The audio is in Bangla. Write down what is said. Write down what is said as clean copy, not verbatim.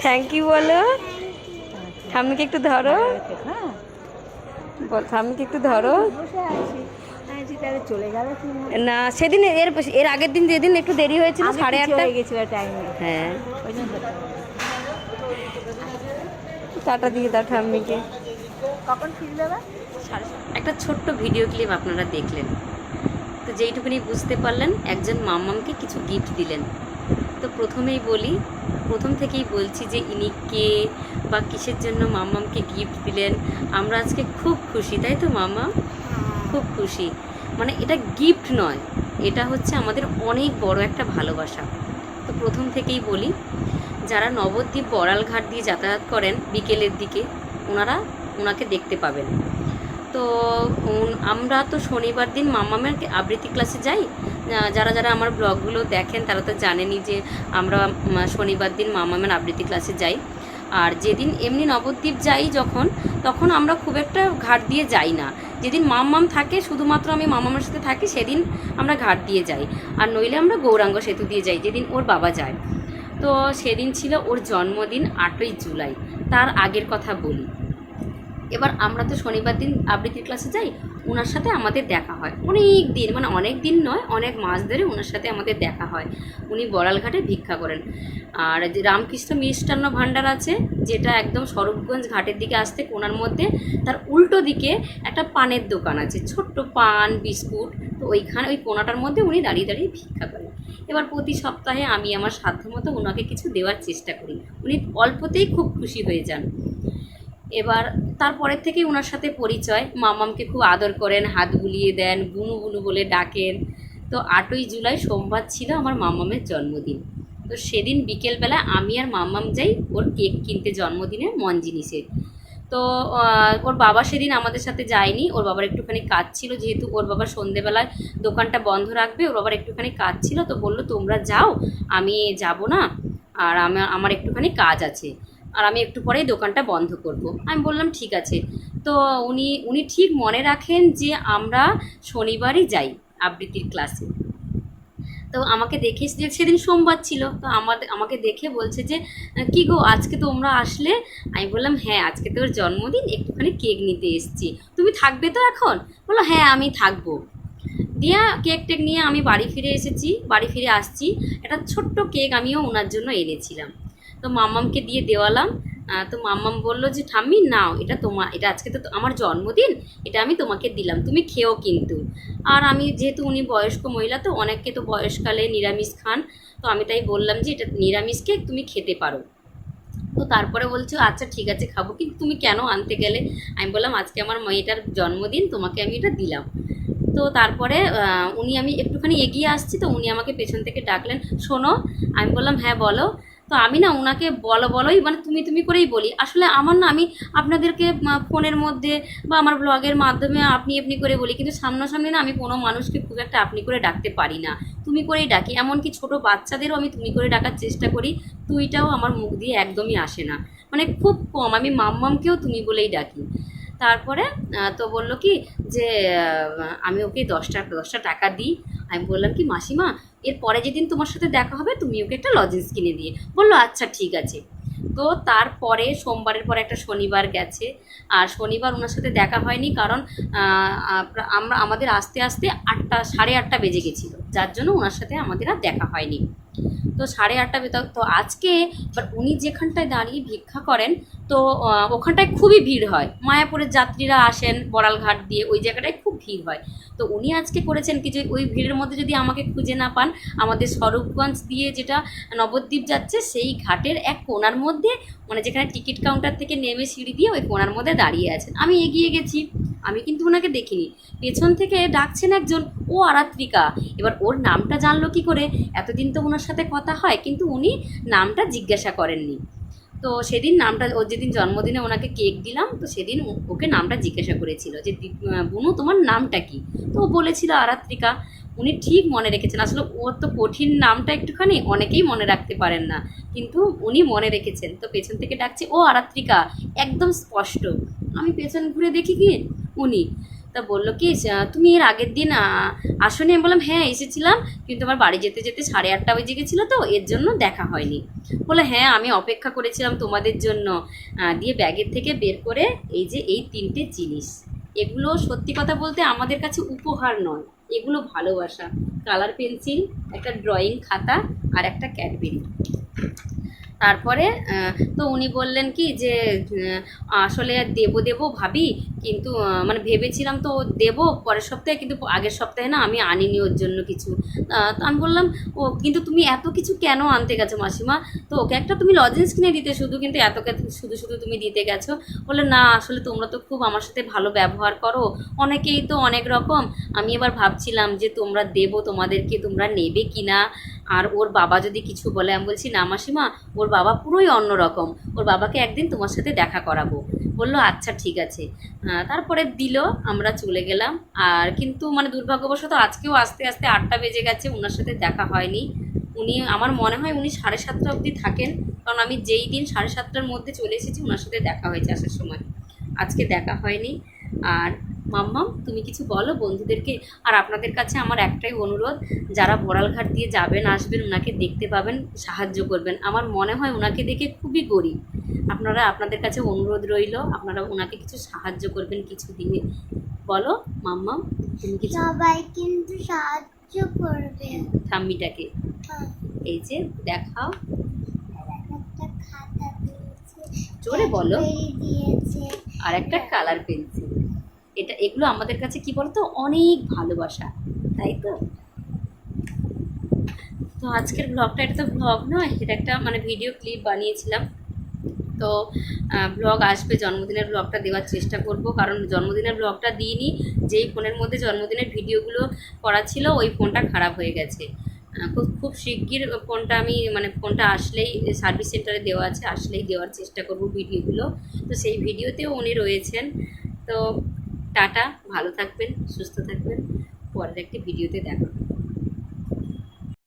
থ্যাংক ইউ বলো, ঠাম্মিকে একটু ধরো, ঠাম্মিকে একটু ধরো। চলে গেল না সেদিন এর আগের দিন যেদিন একটু দেরি হয়েছিল 8:30 হয়ে গেছিল টাইমে। হ্যাঁ, টাটা দিয়ে দাও ঠাম্মিকে। কখন ফিরবে? একটা ছোট্ট ভিডিও ক্লিপ আপনারা দেখলেন, তো যেইটুকুনি বুঝতে পারলেন একজন মাম্মামকে কিছু গিফট দিলেন। তো প্রথম থেকেই বলছি যে ইনি কে বা কিসের জন্য মাম্মামকে গিফট দিলেন। আমরা আজকে খুব খুশি, তাই তো মাম্মা? খুব খুশি, মানে এটা গিফট নয়, এটা হচ্ছে আমাদের অনেক বড় একটা ভালোবাসা। তো প্রথম থেকেই বলি, যারা নবদ্বীপ বড়ালঘাট দিয়ে যাতায়াত করেন বিকেলের দিকে, ওনাকে দেখতে পাবেন। তো আমরা তো শনিবার দিন মাম্মামের আবৃত্তি ক্লাসে যাই। যারা যারা আমার ব্লগগুলো দেখেন তারা তো জানেনই যে আমরা শনিবার দিন মাম্মামের আবৃত্তি ক্লাসে যাই। আর যেদিন এমনি নবদ্বীপ যাই তখন আমরা খুব একটা ঘাট দিয়ে যাই না। যেদিন মাম্মাম থাকে, শুধুমাত্র আমি মাম্মামের সাথে থাকি, সেদিন আমরা ঘাট দিয়ে যাই। আর নইলে আমরা গৌরাঙ্গ সেতু দিয়ে যাই যেদিন ওর বাবা যায়। তো সেদিন ছিল ওর জন্মদিন 8ই জুলাই। তার আগের কথা বলি, এবার আমরা তো শনিবার দিন আবৃত্তির ক্লাসে যাই, ওনার সাথে আমাদের দেখা হয় অনেক দিন, মানে অনেক দিন নয়, অনেক মাস ধরে ওনার সাথে আমাদের দেখা হয়। উনি বড়ালঘাটে ভিক্ষা করেন। আর যে রামকৃষ্ণ মিষ্টান্ন ভাণ্ডার আছে, যেটা একদম স্বরূপগঞ্জ ঘাটের দিকে আসতে কোণার মধ্যে, তার উল্টো দিকে একটা পানের দোকান আছে, ছোট্ট পান বিস্কুট। তো ওইখানে ওই কোণাটার মধ্যে উনি দাঁড়িয়ে দাঁড়িয়ে ভিক্ষা করেন। এবার প্রতি সপ্তাহে আমি আমার সাধ্যমতো ওনাকে কিছু দেওয়ার চেষ্টা করি, উনি অল্পতেই খুব খুশি হয়ে যান। এবার তারপরের থেকেই ওনার সাথে পরিচয়। মাম্মামকে খুব আদর করেন, হাত বুলিয়ে দেন, বুনু বুনু বলে ডাকেন। তো 8ই জুলাই সোমবার ছিল আমার মাম্মামের জন্মদিন। তো সেদিন বিকেলবেলা আমি আর মাম্মাম যাই ওর কেক কিনতে, জন্মদিনের মন জিনিসে। তো ওর বাবা সেদিন আমাদের সাথে যায়নি, ওর বাবার একটুখানি কাজ ছিল, যেহেতু ওর বাবা সন্ধেবেলায় দোকানটা বন্ধ রাখবে, ওর বাবার একটুখানি কাজ ছিল। তো বললো তোমরা যাও, আমি যাব না, আর আমার একটুখানি কাজ আছে, আর আমি একটু পরেই দোকানটা বন্ধ করব। আমি বললাম ঠিক আছে। তো উনি ঠিক মনে রাখেন যে আমরা শনিবারই যাই আবৃত্তির ক্লাসে। তো আমাকে দেখে, সেদিন সোমবার ছিল, তো আমাকে দেখে বলছে যে কী গো আজকে তোমরা আসলে? আমি বললাম হ্যাঁ, আজকে তোর জন্মদিন, একটুখানি কেক নিতে এসেছি, তুমি থাকবে তো এখন? বললো হ্যাঁ আমি থাকবো। দিয়া কেক টেক নিয়ে আমি বাড়ি ফিরে আসছি, একটা ছোট্ট কেক আমিও ওনার জন্য এনেছিলাম। তো মাম্মামকে দিয়ে দেওয়ালাম। তো মাম্মাম বললো যে ঠাম্মি নাও, এটা আজকে তো আমার জন্মদিন, এটা আমি তোমাকে দিলাম, তুমি খেও কিন্তু। আর আমি যেহেতু উনি বয়স্ক মহিলা, তো অনেককে তো বয়সকালে নিরামিষ খান, তো আমি তাই বললাম যে এটা নিরামিষ কেক, তুমি খেতে পারো। তো তারপরে বলছো আচ্ছা ঠিক আছে খাবো, কিন্তু তুমি কেন আনতে গেলে? আমি বললাম আজকে আমার মেয়েটার জন্মদিন, তোমাকে আমি এটা দিলাম। তো তারপরে আমি একটুখানি এগিয়ে আসছি, তো উনি আমাকে পেছন থেকে ডাকলেন, শোনো। আমি বললাম হ্যাঁ বলো। তো আমি না ওনাকে বলোই মানে তুমি করেই বলি। আসলে আমার না, আমি আপনাদেরকে ফোনের মধ্যে বা আমার ব্লগের মাধ্যমে আপনি করে বলি, কিন্তু সামনাসামনি না আমি কোনো মানুষকে খুব একটা আপনি করে ডাকতে পারি না, তুমি করেই ডাকি। এমনকি ছোট বাচ্চাদেরও আমি তুমি করে ডাকার চেষ্টা করি, তুইটাও আমার মুখ দিয়ে একদমই আসে না, মানে খুব কম। আমি মাম্মামকেও তুমি বলেই ডাকি। তারপরে তো বললো কি যে আমি ওকে 10টা টাকা দিই। আমি বললাম কি মাসিমা, এর পরে যেদিন তোমার সাথে দেখা হবে তুমি ওকে একটা লজেন্স কিনে দিয়ে। বললো আচ্ছা ঠিক আছে। তো তারপরে সোমবারের পরে একটা শনিবার গেছে, আর শনিবার ওনার সাথে দেখা হয়নি, কারণ আমাদের আস্তে আস্তে 8:30 বেজে গেছিলো, যার জন্য ওনার সাথে আমাদের আর দেখা হয়নি। তো 8:30 তো আজকে এবার উনি যেখানটায় দাঁড়িয়ে ভিক্ষা করেন, তো ওখানটায় খুবই ভিড় হয়, মায়াপুরের যাত্রীরা আসেন বড়ালঘাট দিয়ে, ওই জায়গাটায় খুব ভিড় হয়। তো উনি আজকে করেছেন কি, যে ওই ভিড়ের মধ্যে যদি আমাকে খুঁজে না পান, আমাদের স্বরূপগঞ্জ দিয়ে যেটা নবদ্বীপ যাচ্ছে সেই ঘাটের এক কোণার মধ্যে, মানে যেখানে টিকিট কাউন্টার থেকে নেমে সিঁড়ি দিয়ে ওই কোণার মধ্যে দাঁড়িয়ে আছেন। আমি এগিয়ে গেছি, আমি কিন্তু ওনাকে দেখিনি, পেছন থেকে ডাকছেন একজন, ও আরাত্রিকা। এবার ওর নামটা জানলো কি করে? এতদিন তো ওনার সাথে কথা হয়, কিন্তু উনি নামটা জিজ্ঞাসা করেননি। তো সেদিন নামটা, ওর যেদিন জন্মদিনে ওনাকে কেক দিলাম, তো সেদিন ওকে নামটা জিজ্ঞাসা করেছিল যে বুনু তোমার নামটা কি? তো ও বলেছিল আরাত্রিকা। উনি ঠিক মনে রেখেছেন, আসলে ওর তো কঠিন নামটা একটুখানি, অনেকেই মনে রাখতে পারেন না, কিন্তু উনি মনে রেখেছেন। তো পেছন থেকে ডাকছে ও আরাত্রিকা, একদম স্পষ্ট। আমি পেছন ঘুরে দেখি কি উনি। তা বললো কি তুমি এর আগের দিন আসোনি? আমি বললাম হ্যাঁ এসেছিলাম, কিন্তু আমার বাড়ি যেতে যেতে 8:30 বেজে গেছিলো, তো এর জন্য দেখা হয়নি। বলে হ্যাঁ আমি অপেক্ষা করেছিলাম তোমাদের জন্য। দিয়ে ব্যাগের থেকে বের করে এই যে এই 3টে জিনিস, এগুলো সত্যি কথা বলতে আমাদের কাছে উপহার নয়, এগুলো ভালোবাসা। কালার পেন্সিল, একটা ড্রয়িং খাতা আর একটা ক্যাডবেরি। তারপরে তো উনি বললেন কি যে আসলে দেবো দেবো ভাবি, কিন্তু মানে ভেবেছিলাম তো দেবো পরের সপ্তাহে, কিন্তু আগের সপ্তাহে না আমি আনিনি ওর জন্য কিছু। তো আমি বললাম ও কিন্তু তুমি এত কিছু কেন আনতে গেছো মাসিমা? তো ওকে একটা তুমি লজেন্স কিনে দিতে শুধু, কিন্তু এত শুধু শুধু তুমি দিতে গেছো। বলে না আসলে তোমরা তো খুব আমার সাথে ভালো ব্যবহার করো, অনেকেই তো অনেক রকম। আমি এবার ভাবছিলাম যে তোমরা দেবো, তোমাদেরকে তোমরা নেবে কি না। আর ওর বাবা যদি কিছু বলে, আমি বলছি না মাসিমা, ওর বাবা পুরোই অন্যরকম, ওর বাবাকে একদিন তোমার সাথে দেখা করাবো। বললো আচ্ছা ঠিক আছে। তারপরে দিল, আমরা চলে গেলাম। আর কিন্তু মানে দুর্ভাগ্যবশত আজকেও আস্তে আস্তে 8টা বেজে গেছে, ওনার সাথে দেখা হয়নি। উনি আমার মনে হয় উনি 7:30 অবধি থাকেন, কারণ আমি যেই দিন 7:30টার মধ্যে চলে এসেছি ওনার সাথে দেখা হয়েছে আসার সময়, আজকে দেখা হয়নি। আর মাম্মাম তুমি কিছু বলো বন্ধুদেরকে। আর আপনাদের কাছে আমার একটাই অনুরোধ, যারা বড়ালঘাট দিয়ে যাবেন আসবেন ওনাকে দেখতে পাবেন, সাহায্য করবেন। আমার মনে হয় ওনাকে দেখে খুবই গরিব। আপনারা, আপনাদের কাছে অনুরোধ রইল, আপনারা ওনাকে কিছু সাহায্য করবেন কিছু দিয়ে। বলো মাম্মাম তুমি কিছু। সবাই কিন্তু সাহায্য করবে। ঠাম্মিটাকে হ্যাঁ, এই যে দেখাও, একটা খাতা দিয়েছে, জোরে বলো। ক্যাডবেরি দিয়েছে। আর একটা কালার পেন্সিল। এগুলো আমাদের কাছে কি বলতো অনেক ভালোবাসা, তাই তো। তো আজকের ব্লগটা, এটা তো ব্লগ নয়, এটা একটা মানে ভিডিও ক্লিপ বানিয়েছিলাম। তো ব্লগ আসবে, জন্মদিনের ব্লগটা দেওয়ার চেষ্টা করব, কারণ জন্মদিনের ব্লগটা দিইনি, যেই ফোনের মধ্যে জন্মদিনের ভিডিওগুলো করা ছিল ওই ফোনটা খারাপ হয়ে গেছে। খুব খুব শিগগির ফোনটা আমি মানে ফোনটা আসলেই সার্ভিস সেন্টারে দেওয়া আছে, আসলেই দেওয়ার চেষ্টা করব ভিডিওগুলো। তো সেই ভিডিওতেও উনি রয়েছেন। তো টাটা, ভালো থাকবেন, সুস্থ থাকবেন, পরের একটি ভিডিওতে দেখা হবে।